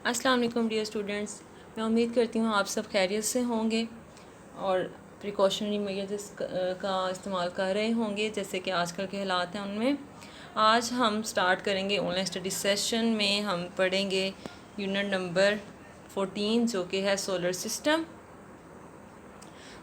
अस्सलाम वालेकुम dear students, मैं उम्मीद करती हूँ आप सब खैरियत से होंगे और प्रिकॉशनरी मेजर्स का इस्तेमाल कर रहे होंगे जैसे कि आजकल के हालात हैं उनमें। आज हम स्टार्ट करेंगे ऑनलाइन स्टडी सेशन में हम पढ़ेंगे यूनिट नंबर 14 जो कि है सोलर सिस्टम।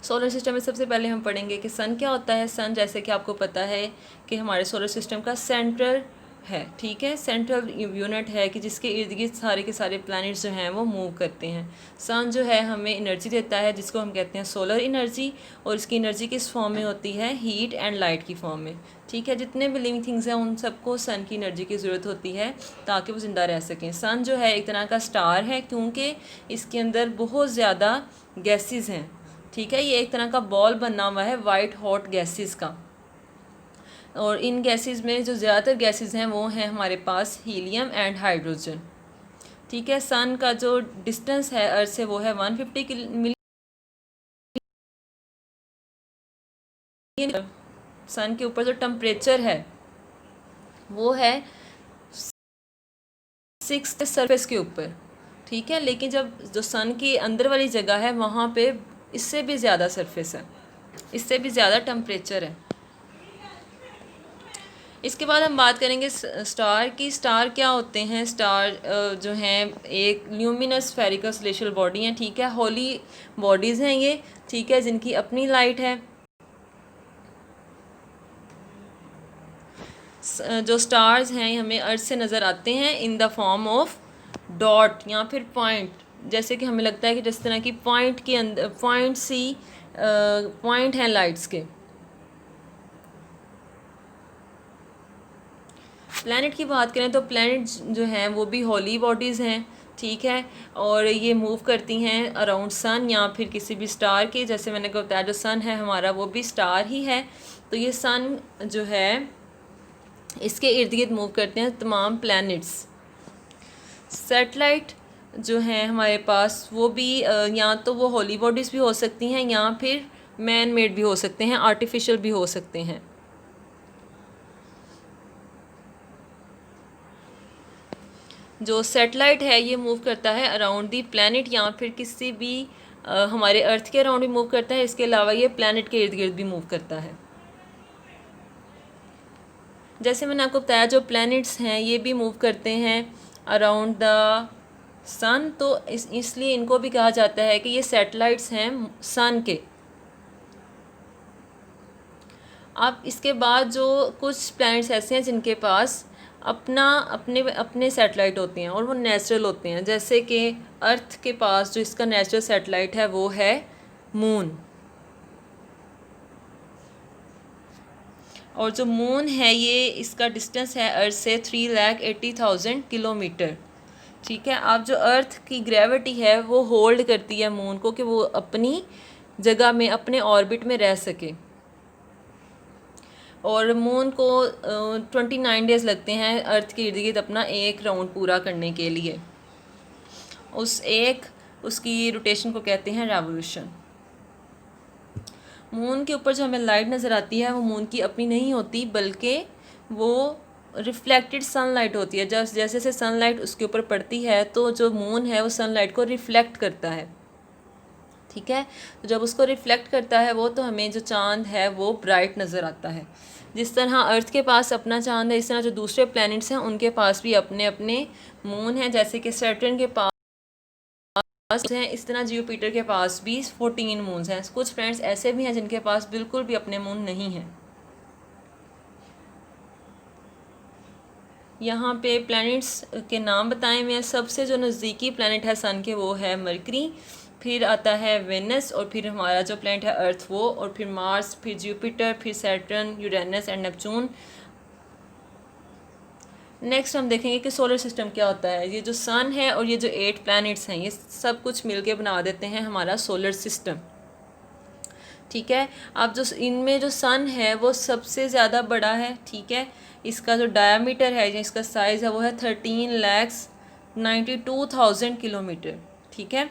सोलर सिस्टम में सबसे पहले हम पढ़ेंगे कि सन क्या होता है। सन जैसे कि आपको पता है कि हमारे सोलर सिस्टम का सेंट्रल है, ठीक है, सेंट्रल यूनिट है कि जिसके इर्द गिर्द सारे के सारे प्लैनेट्स जो हैं वो मूव करते हैं। सन जो है हमें एनर्जी देता है जिसको हम कहते हैं सोलर एनर्जी, और इसकी एनर्जी किस फॉर्म में होती है? हीट एंड लाइट की फॉर्म में, ठीक है। जितने भी लिविंग थिंग्स हैं उन सबको सन की एनर्जी की ज़रूरत होती है ताकि वो ज़िंदा रह सकें। सन जो है एक तरह का स्टार है क्योंकि इसके अंदर बहुत ज़्यादा गैसेस हैं, ठीक है। ये एक तरह का बॉल बना हुआ है वाइट हॉट गैसेस का, और इन गैसेस में जो ज़्यादातर गैसेस हैं वो हैं हमारे पास हीलियम एंड हाइड्रोजन, ठीक है। सन का जो डिस्टेंस है अर्थ से वो है 150 मिलियन। सन के ऊपर जो टेम्परेचर है वो है 6 सरफेस के ऊपर, ठीक है। लेकिन जब जो सन की अंदर वाली जगह है वहाँ पे इससे भी ज़्यादा सरफेस है, इससे भी ज़्यादा टेम्परेचर है। इसके बाद हम बात करेंगे स्टार की। स्टार क्या होते हैं? स्टार जो हैं एक ल्यूमिनस स्फेरिकल सेलेस्टियल बॉडी हैं, ठीक है। होली बॉडीज़ हैं ये, ठीक है, जिनकी अपनी लाइट है। जो स्टार्स हैं हमें अर्थ से नज़र आते हैं in the form of dot या फिर पॉइंट, जैसे कि हमें लगता है कि जिस तरह की पॉइंट के अंदर पॉइंट सी पॉइंट हैं लाइट्स के। प्लैनेट की बात करें तो प्लैनेट जो हैं वो भी होली बॉडीज़ हैं, ठीक है, और ये मूव करती हैं अराउंड सन या फिर किसी भी स्टार के। जैसे मैंने कहा बताया जो सन है हमारा वो भी स्टार ही है, तो ये सन जो है इसके इर्द गिर्द मूव करते हैं तमाम प्लैनेट्स। सैटेलाइट जो हैं हमारे पास वो भी या तो वो होली बॉडीज़ भी हो सकती हैं या फिर मैन मेड भी हो सकते हैं, आर्टिफिशियल भी हो सकते हैं। जो सैटेलाइट है ये मूव करता है अराउंड दी प्लैनेट या फिर किसी भी हमारे अर्थ के अराउंड भी मूव करता है। इसके अलावा ये प्लैनेट के इर्द गिर्द भी मूव करता है। जैसे मैंने आपको बताया जो प्लैनेट्स हैं ये भी मूव करते हैं अराउंड द सन, तो इसलिए इनको भी कहा जाता है कि ये सैटेलाइट्स हैं सन के। अब इसके बाद जो कुछ प्लैनेट्स ऐसे हैं जिनके पास अपने सैटेलाइट होते हैं और वो नेचुरल होते हैं, जैसे कि अर्थ के पास जो इसका नेचुरल सैटेलाइट है वो है मून, और जो मून है ये इसका डिस्टेंस है अर्थ से 3,80,000 किलोमीटर, ठीक है। अब जो अर्थ की ग्रेविटी है वो होल्ड करती है मून को कि वो अपनी जगह में अपने ऑर्बिट में रह सके, और मून को 29 डेज़ लगते हैं अर्थ के इर्द गिर्द अपना एक राउंड पूरा करने के लिए। उसकी रोटेशन को कहते हैं रेवोल्यूशन। मून के ऊपर जो हमें लाइट नज़र आती है वो मून की अपनी नहीं होती बल्कि वो रिफ्लेक्टेड सनलाइट होती है। जैसे जैसे सनलाइट उसके ऊपर पड़ती है तो जो मून है वो सनलाइट को रिफ्लेक्ट करता है, ठीक है। तो जब उसको रिफ्लेक्ट करता है वो, तो हमें जो चांद है वो ब्राइट नज़र आता है। जिस तरह अर्थ के पास अपना चांद है इस तरह जो दूसरे प्लैनेट्स हैं उनके पास भी अपने अपने मून हैं, जैसे कि सैटर्न के पास हैं, इस तरह जुपिटर के पास भी 14 मून्स हैं। कुछ प्लैनेट्स ऐसे भी हैं जिनके पास बिल्कुल भी अपने मून नहीं हैं। यहाँ पे प्लैनेट्स के नाम बताए हुए हैं। सबसे जो नज़दीकी प्लैनेट है सन के वो है मरकरी, फिर आता है वेनस, और फिर हमारा जो प्लैनेट है अर्थ वो, और फिर मार्स, फिर जुपिटर, फिर Saturn, Uranus and Neptune. Next हम देखेंगे कि सोलर सिस्टम क्या होता है। ये जो सन है और ये जो 8 प्लैनेट्स हैं ये सब कुछ मिलके बना देते हैं हमारा सोलर सिस्टम, ठीक है। अब जो इनमें जो सन है वो सबसे ज़्यादा बड़ा है, ठीक है। इसका जो डायामीटर है, इसका साइज़ है वो है 13,92,000 किलोमीटर, ठीक है।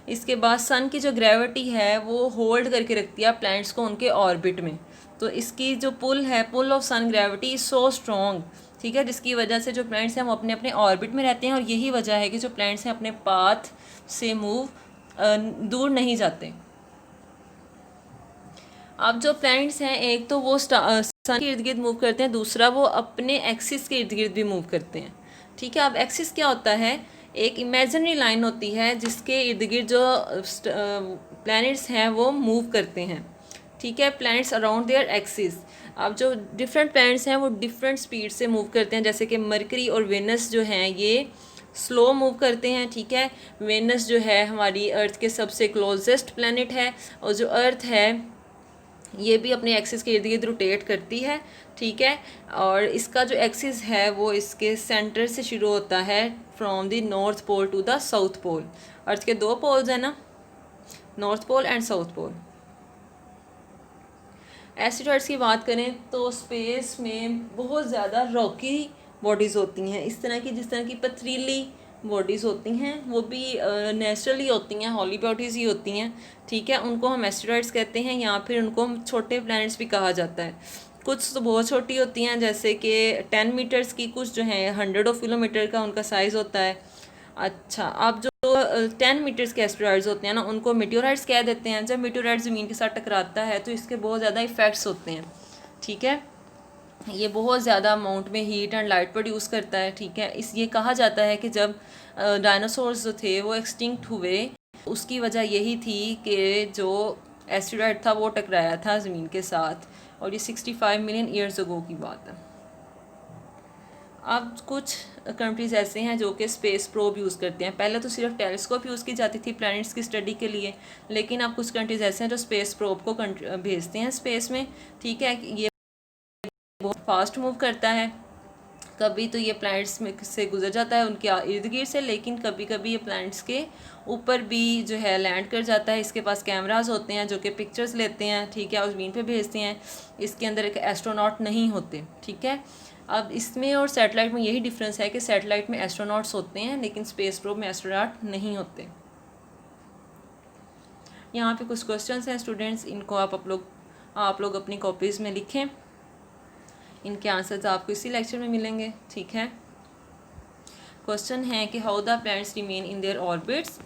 इसके बाद सन की जो ग्रेविटी है वो होल्ड करके रखती है प्लैनेट्स को उनके ऑर्बिट में। तो इसकी जो पुल है, pull of sun gravity is so strong ठीक है, जिसकी वजह से जो प्लैनेट्स हैं वो अपने अपने ऑर्बिट में रहते हैं, और यही वजह है कि जो प्लैनेट्स हैं अपने पाथ से मूव दूर नहीं जाते। अब जो प्लैनेट्स हैं, एक तो वो सन के इर्द गिर्द मूव करते हैं, दूसरा वो अपने एक्सिस के इर्द गिर्द भी मूव करते हैं। ठीक है, अब एक्सिस क्या होता है, एक इमेजिनरी लाइन होती है जिसके इर्द गिर्द जो प्लैनेट्स हैं वो मूव करते हैं। ठीक है, प्लैनेट्स अराउंड देयर एक्सिस। अब जो डिफरेंट प्लैनेट्स हैं वो डिफरेंट स्पीड से मूव करते हैं, जैसे कि मरकरी और वेनस जो हैं ये स्लो मूव करते हैं। ठीक है, वेनस जो है हमारी अर्थ के सबसे क्लोजेस्ट प्लैनेट है, और जो अर्थ है ये भी अपने एक्सिस के इर्द गिर्द रोटेट करती है। ठीक है, और इसका जो एक्सिस है वो इसके सेंटर से शुरू होता है, from the north pole to the south pole. Earth के दो पोल्स हैं ना, north pole and south pole. Asteroids की बात करें तो स्पेस में बहुत ज़्यादा रॉकी बॉडीज़ होती हैं, इस तरह की जिस तरह की पथरीली बॉडीज़ होती हैं, वो भी नेचुरली होती हैं, हॉली बॉडीज़ ही होती हैं। ठीक है, उनको हम एस्टेरॉइड्स कहते हैं, या फिर उनको छोटे प्लैनेट्स भी कहा जाता है। कुछ तो बहुत छोटी होती हैं, जैसे कि 10 मीटर्स की, कुछ जो हैं 100 किलोमीटर का उनका साइज़ होता है। अच्छा, अब जो 10 मीटर्स के एस्टेरॉइड्स होते हैं ना, उनको मीटियोराइट्स कह देते हैं। जब मीटियोराइट ज़मीन के साथ टकराता है तो इसके बहुत ज़्यादा इफ़ेक्ट्स होते हैं। ठीक है, ये बहुत ज़्यादा अमाउंट में हीट एंड लाइट प्रोड्यूस करता है। ठीक है, ये कहा जाता है कि जब डायनासोर्स जो थे वो एक्सटिंक्ट हुए, उसकी वजह यही थी कि जो एस्टेरॉइड था वो टकराया था ज़मीन के साथ, और ये 65 मिलियन ईयर्स अगो की बात है। अब कुछ कंट्रीज़ ऐसे हैं जो कि स्पेस प्रोब यूज़ करते हैं। पहले तो सिर्फ टेलीस्कोप यूज़ की जाती थी प्लैनेट्स की स्टडी के लिए, लेकिन अब कुछ कंट्रीज़ ऐसे हैं जो स्पेस प्रोब को भेजते हैं स्पेस में। ठीक है, ये बहुत फास्ट मूव करता है। कभी तो ये प्लैनेट्स में से गुजर जाता है उनके इर्द गिर्द से, लेकिन कभी कभी ये प्लैनेट्स के ऊपर भी जो है लैंड कर जाता है। इसके पास कैमरास होते हैं जो कि पिक्चर्स लेते हैं। ठीक है, और ज़मीन पे भेजते हैं। इसके अंदर एक एस्ट्रोनॉट नहीं होते। ठीक है, अब इसमें और सैटेलाइट में यही डिफरेंस है कि सैटेलाइट में एस्ट्रोनॉट्स होते हैं, लेकिन स्पेस प्रोब में एस्ट्रोनॉट नहीं होते। यहाँ पे कुछ क्वेश्चंस हैं स्टूडेंट्स, इनको आप लोग अपनी कॉपीज़ में लिखें। इनके आंसर्स आपको इसी लेक्चर में मिलेंगे। ठीक है, क्वेश्चन है कि how the planets remain in their orbits,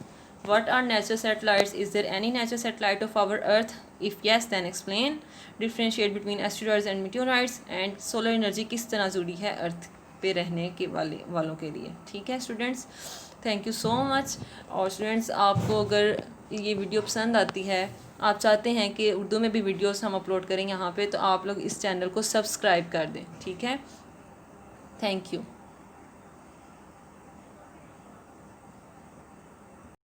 what are natural satellites, is there any natural satellite of our earth, if yes then explain, differentiate between asteroids and meteorites, and solar energy किस तरह जुड़ी है अर्थ पे रहने के वालों के लिए। ठीक है students, thank you so much. और स्टूडेंट्स, आपको अगर ये वीडियो पसंद आती है, आप चाहते हैं कि उर्दू में भी वीडियोस हम अपलोड करें यहाँ पे, तो आप लोग इस चैनल को सब्सक्राइब कर दें। ठीक है, थैंक यू।